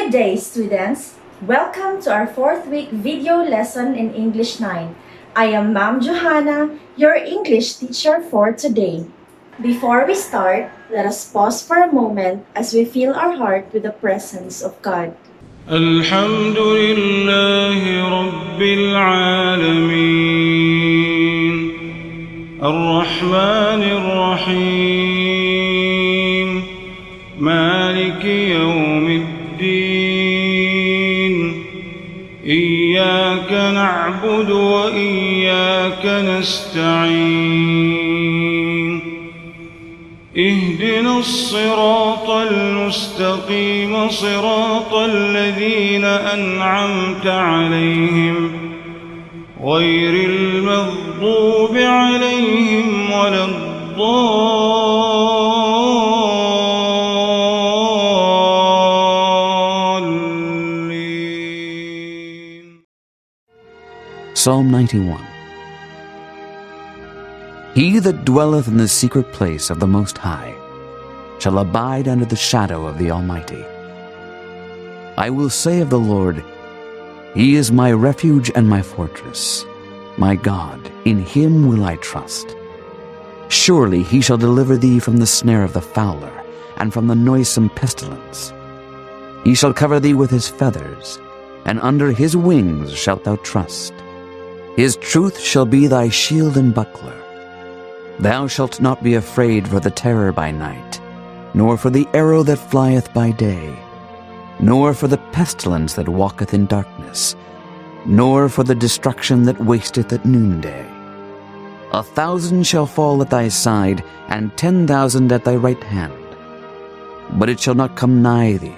Good day, students! Welcome to our fourth week video lesson in English 9. I am Ma'am Johanna, your English teacher for today. Before we start, let us pause for a moment as we fill our heart with the presence of God. الحمد لله رب العالمين الرحمن الرحيم مالك يوم الدين إياك نعبد وإياك نستعين اهدنا الصراط المستقيم صراط الذين أنعمت عليهم غير المغضوب عليهم ولا الضالين. Psalm 91. He that dwelleth in the secret place of the Most High shall abide under the shadow of the Almighty. I will say of the Lord, He is my refuge and my fortress. My God, in Him will I trust. Surely He shall deliver thee from the snare of the fowler, and from the noisome pestilence. He shall cover thee with His feathers, and under His wings shalt thou trust. His truth shall be thy shield and buckler. Thou shalt not be afraid for the terror by night, nor for the arrow that flieth by day, nor for the pestilence that walketh in darkness, nor for the destruction that wasteth at noonday. 1,000 shall fall at thy side, and 10,000 at thy right hand, but it shall not come nigh thee.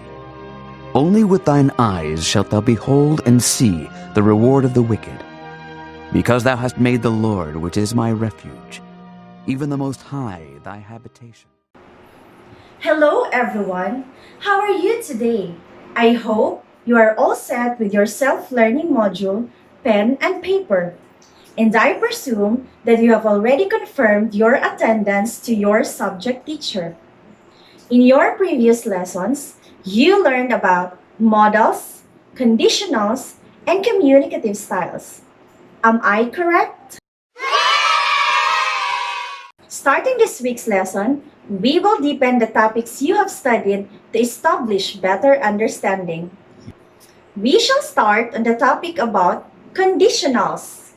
Only with thine eyes shalt thou behold and see the reward of the wicked, because thou hast made the Lord, which is my refuge, even the Most High, thy habitation. Hello everyone! How are you today? I hope you are all set with your self-learning module, pen and paper. And I presume that you have already confirmed your attendance to your subject teacher. In your previous lessons, you learned about modals, conditionals, and communicative styles. Am I correct? Starting this week's lesson, we will deepen the topics you have studied to establish better understanding. We shall start on the topic about conditionals.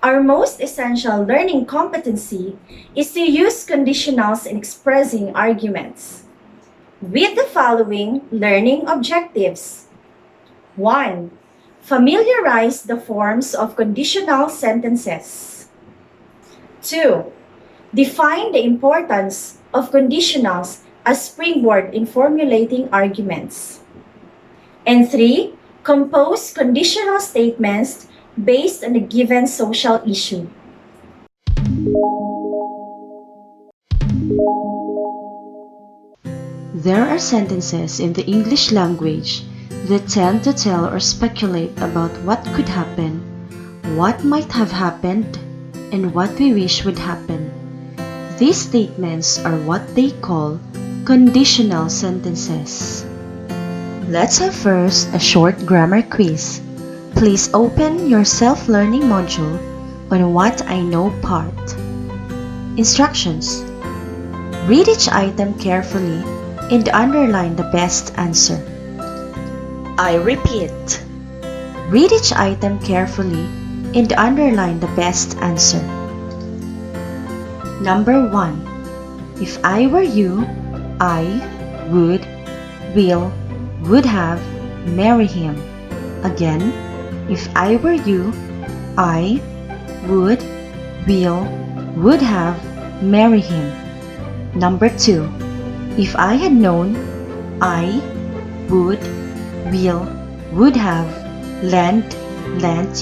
Our most essential learning competency is to use conditionals in expressing arguments. With the following learning objectives. 1. Familiarize the forms of conditional sentences. 2. Define the importance of conditionals as springboard in formulating arguments. And 3. Compose conditional statements based on a given social issue. There are sentences in the English language that tend to tell or speculate about what could happen, what might have happened, and what we wish would happen. These statements are what they call conditional sentences. Let's have first a short grammar quiz. Please open your self-learning module on What I Know part. Instructions. Read each item carefully and underline the best answer. I repeat. Read each item carefully and underline the best answer. Number 1. If I were you, I would, will, would have, marry him. Again, if I were you, I would, will, would have, marry him. Number 2. If I had known, I would, will, would have, lent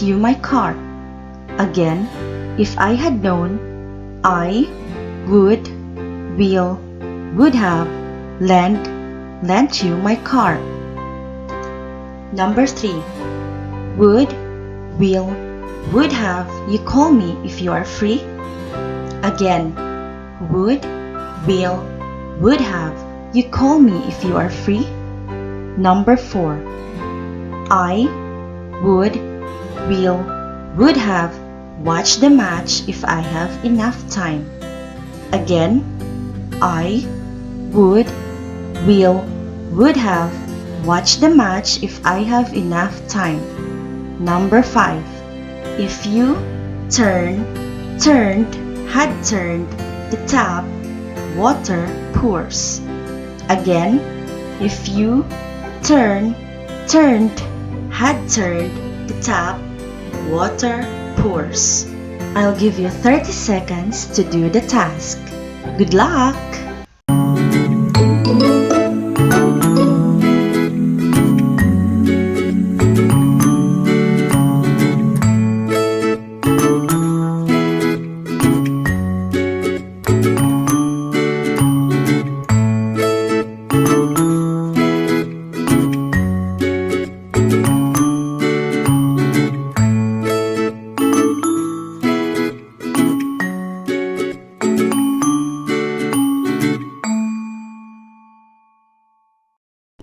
you my car. Again, if I had known, I would, will, would have, lent you my car. Number 3. Would, will, would have you call me if you are free. Again, would, will, would have you call me if you are free. Number 4. I would, will, would have watched the match if I have enough time. Again, I would, will, would have watched the match if I have enough time. Number 5. If you turned, had turned the tap, water pours. Again, if you turned, had turned the tap, water pours. I'll give you 30 seconds to do the task. Good luck!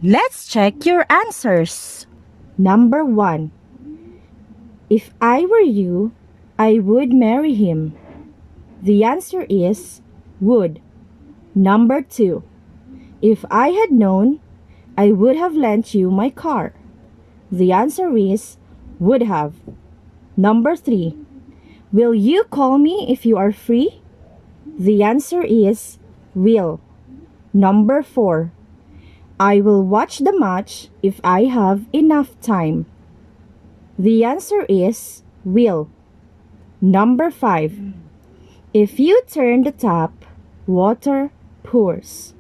Let's check your answers. Number 1. If I were you, I would marry him. The answer is would. Number 2. If I had known, I would have lent you my car. The answer is would have. Number 3. Will you call me if you are free? The answer is will. Number 4. I will watch the match if I have enough time. The answer is will. Number 5. If you turn the tap, water pours.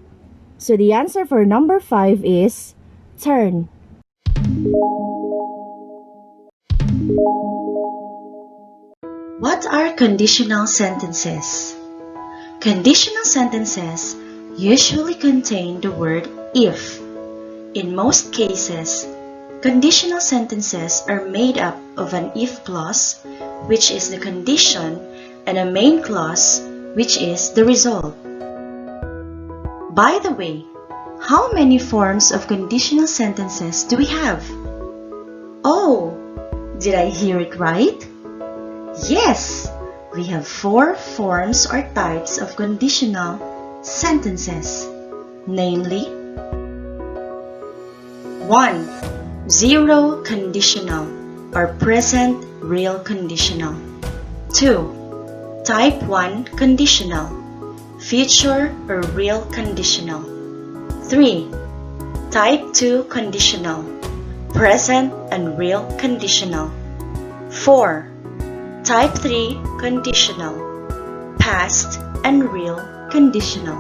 So the answer for number 5 is turn. What are conditional sentences? Conditional sentences usually contain the word if. In most cases, conditional sentences are made up of an if clause, which is the condition, and a main clause, which is the result. By the way, how many forms of conditional sentences do we have? Oh, did I hear it right? Yes, we have 4 forms or types of conditional sentences, namely 1. Zero conditional or present real conditional. 2. Type 1 conditional, future or real conditional. 3. Type 2 conditional, present and real conditional. 4. Type 3 conditional, past and real conditional.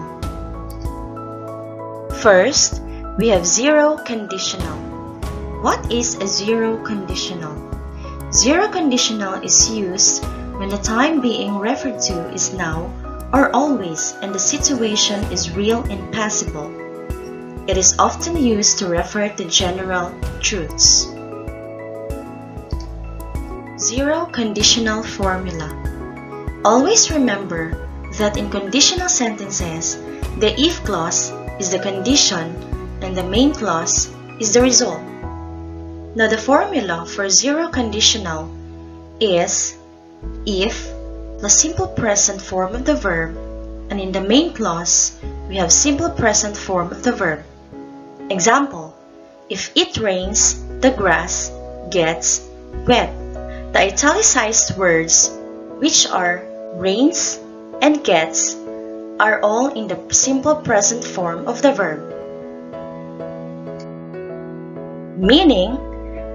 First, we have zero conditional. What is a zero conditional? Zero conditional is used when the time being referred to is now or always and the situation is real and possible. It is often used to refer to general truths. Zero conditional formula. Always remember that in conditional sentences, the if clause is the condition and the main clause is the result. Now the formula for zero conditional is if plus simple present form of the verb, and in the main clause, we have simple present form of the verb. Example, if it rains, the grass gets wet. The italicized words, which are rains and gets, are all in the simple present form of the verb. Meaning,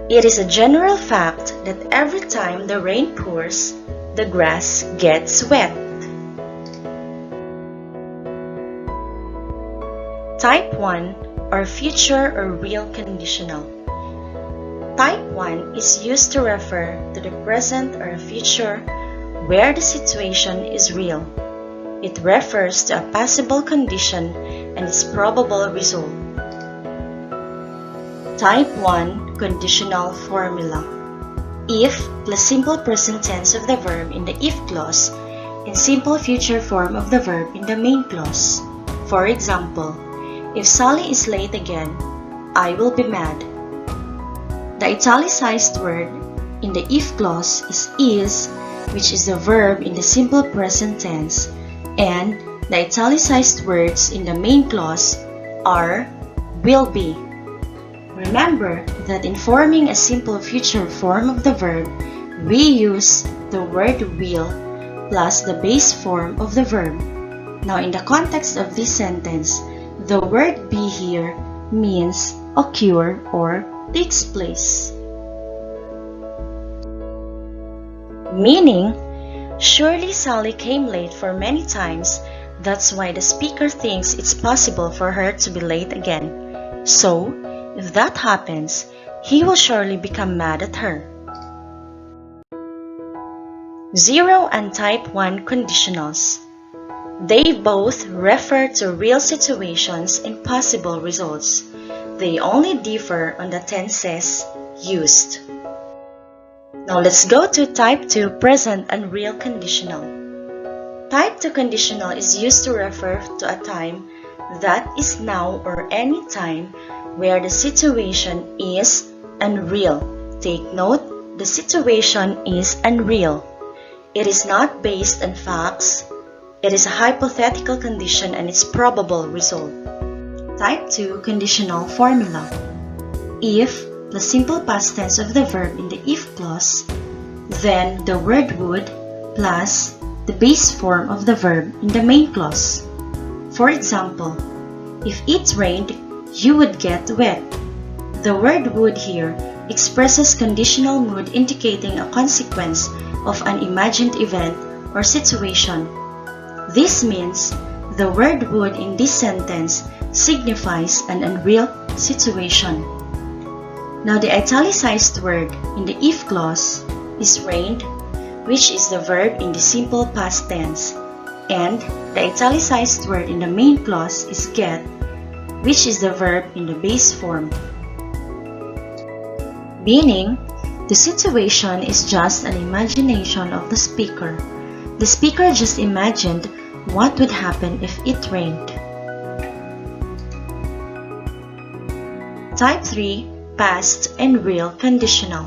it is a general fact that every time the rain pours, the grass gets wet. Type 1 or future or real conditional. Type 1 is used to refer to the present or future where the situation is real. It refers to a possible condition and its probable result. Type 1 conditional formula. If plus simple present tense of the verb in the if clause and simple future form of the verb in the main clause. For example, if Sally is late again, I will be mad. The italicized word in the if clause is, which is the verb in the simple present tense, and the italicized words in the main clause are will be. Remember that in forming a simple future form of the verb, we use the word will plus the base form of the verb. Now, in the context of this sentence, the word be here means occur or takes place. Meaning, surely Sally came late for many times, that's why the speaker thinks it's possible for her to be late again. So, if that happens, he will surely become mad at her. 0 and Type 1 conditionals. They both refer to real situations and possible results. They only differ on the tenses used. Now let's go to Type 2 present and real conditional. Type 2 conditional is used to refer to a time that is now or any time where the situation is unreal. Take note, the situation is unreal. It is not based on facts. It is a hypothetical condition and its probable result. Type 2 conditional formula. If the simple past tense of the verb in the if clause, then the word would plus the base form of the verb in the main clause. For example, if it rained, you would get wet. The word would here expresses conditional mood indicating a consequence of an imagined event or situation. This means the word would in this sentence signifies an unreal situation. Now the italicized word in the if clause is rained, which is the verb in the simple past tense, and the italicized word in the main clause is get, which is the verb in the base form. Meaning, the situation is just an imagination of the speaker. The speaker just imagined what would happen if it rained. Type 3 past and real conditional.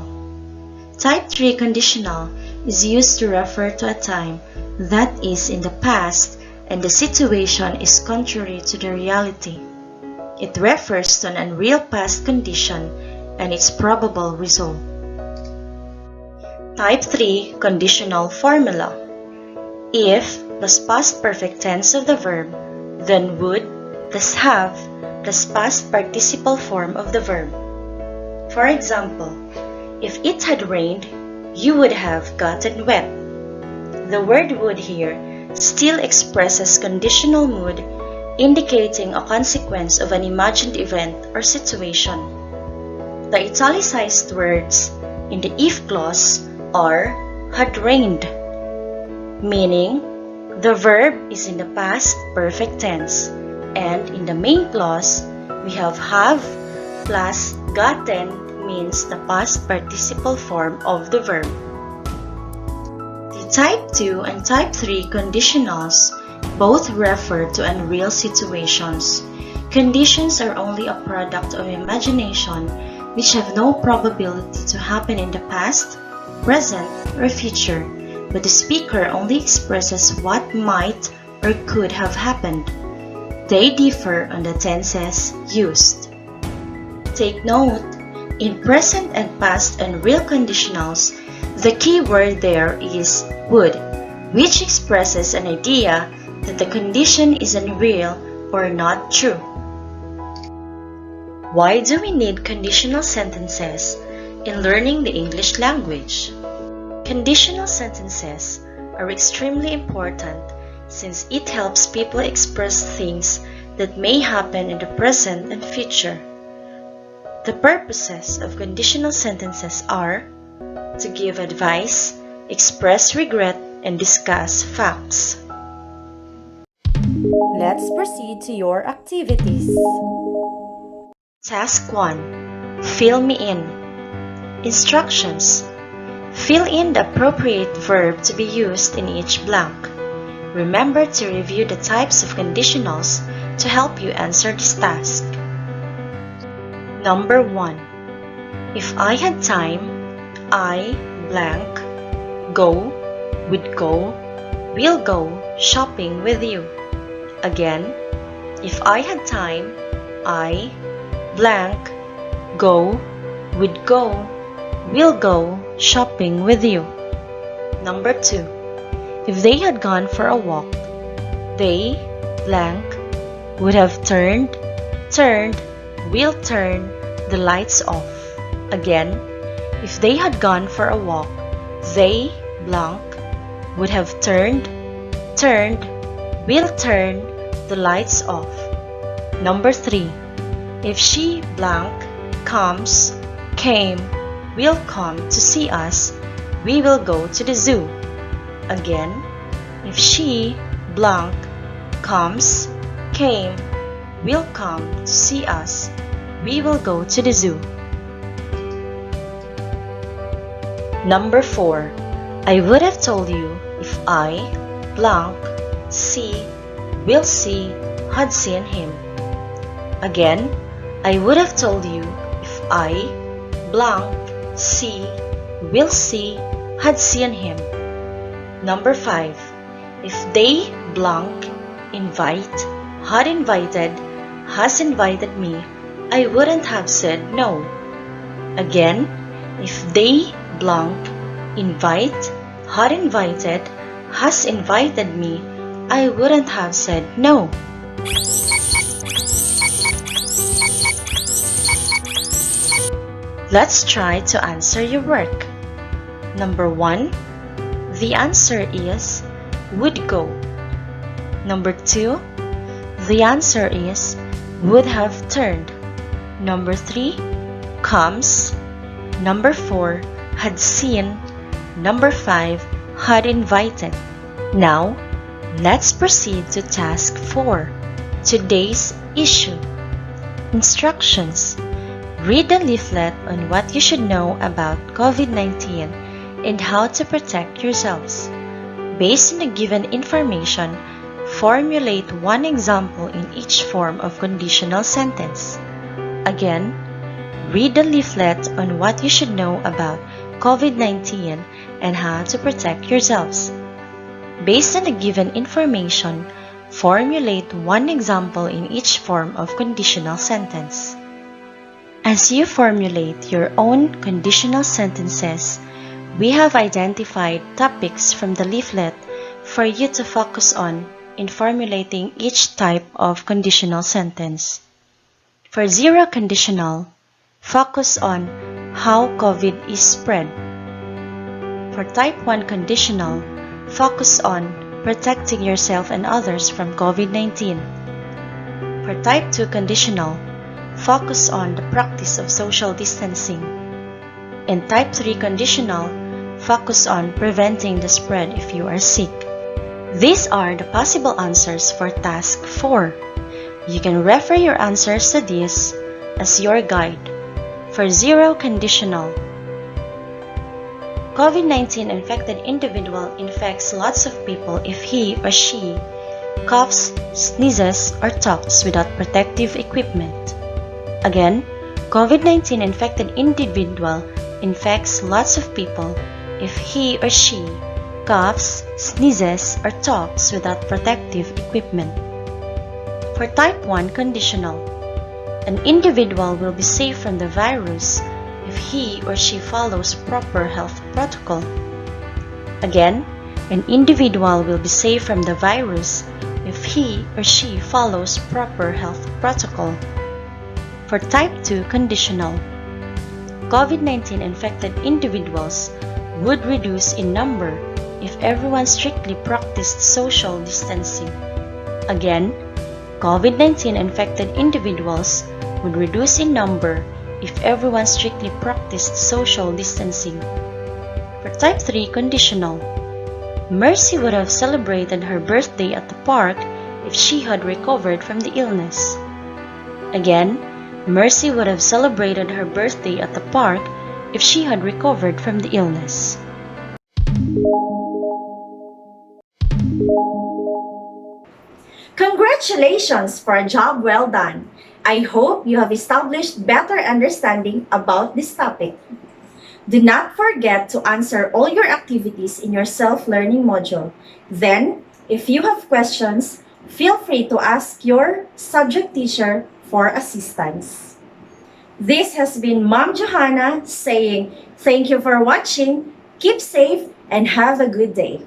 Type 3 conditional is used to refer to a time that is in the past and the situation is contrary to the reality. It refers to an unreal past condition and its probable result. Type 3 conditional formula. If plus past perfect tense of the verb, then would plus have plus past participle form of the verb. For example, if it had rained, you would have gotten wet. The word would here still expresses conditional mood, indicating a consequence of an imagined event or situation. The italicized words in the if clause are had rained, meaning the verb is in the past perfect tense, and in the main clause we have plus gotten means the past participle form of the verb. The Type 2 and Type 3 conditionals both refer to unreal situations. Conditions are only a product of imagination which have no probability to happen in the past, present, or future, but the speaker only expresses what might or could have happened. They differ on the tenses used. Take note, in present and past and real conditionals, the key word there is would, which expresses an idea that the condition is unreal or not true. Why do we need conditional sentences in learning the English language? Conditional sentences are extremely important since it helps people express things that may happen in the present and future. The purposes of conditional sentences are to give advice, express regret, and discuss facts. Let's proceed to your activities. Task 1. Fill me in. Instructions. Fill in the appropriate verb to be used in each blank. Remember to review the types of conditionals to help you answer this task. Number 1. If I had time, I blank go, would go, will go shopping with you. Again, if I had time, I blank go, would go, will go shopping with you. Number 2. If they had gone for a walk, they blank would have turned, will turn the lights off. Again, if they had gone for a walk, they blank would have turned, will turn the lights off. Number 3. If she blank comes, came, will come to see us, we will go to the zoo. Again, if she blank comes, came, will come to see us, we will go to the zoo. Number 4. I would have told you if I blank see, will see, had seen him. Again, I would have told you if I blank see, will see, had seen him. Number 5. If they blank invite, had invited, has invited me, I wouldn't have said no. Again, if they blank invite, had invited, has invited me, I wouldn't have said no. Let's try to answer your work. Number 1. The answer is would go. Number 2. The answer is would have turned. Number 3. Comes. Number 4. Had seen. Number 5. Had invited. Now, let's proceed to task 4. Today's issue. Instructions. Read the leaflet on what you should know about COVID-19 and how to protect yourselves. Based on the given information, formulate one example in each form of conditional sentence. Again, read the leaflet on what you should know about COVID-19 and how to protect yourselves. Based on the given information, formulate one example in each form of conditional sentence. As you formulate your own conditional sentences, we have identified topics from the leaflet for you to focus on in formulating each type of conditional sentence. For zero conditional, focus on how COVID is spread. For type 1 conditional, focus on protecting yourself and others from COVID-19. For type 2 conditional, focus on the practice of social distancing. In type 3 conditional, focus on preventing the spread if you are sick. These are the possible answers for task 4. You can refer your answers to this as your guide. For zero conditional, COVID-19 infected individual infects lots of people if he or she coughs, sneezes, or talks without protective equipment. Again, COVID-19 infected individual infects lots of people if he or she coughs, sneezes, or talks without protective equipment. For type 1 conditional, an individual will be safe from the virus if he or she follows proper health protocol. Again, an individual will be safe from the virus if he or she follows proper health protocol. For type 2 conditional, COVID-19 infected individuals would reduce in number if everyone strictly practiced social distancing. Again, COVID-19 infected individuals would reduce in number if everyone strictly practiced social distancing. For type 3 conditional, Mercy would have celebrated her birthday at the park if she had recovered from the illness. Again, Mercy would have celebrated her birthday at the park if she had recovered from the illness. Congratulations for a job well done! I hope you have established better understanding about this topic. Do not forget to answer all your activities in your self-learning module. Then, if you have questions, feel free to ask your subject teacher for assistance. This has been Mom Johanna saying thank you for watching, keep safe, and have a good day.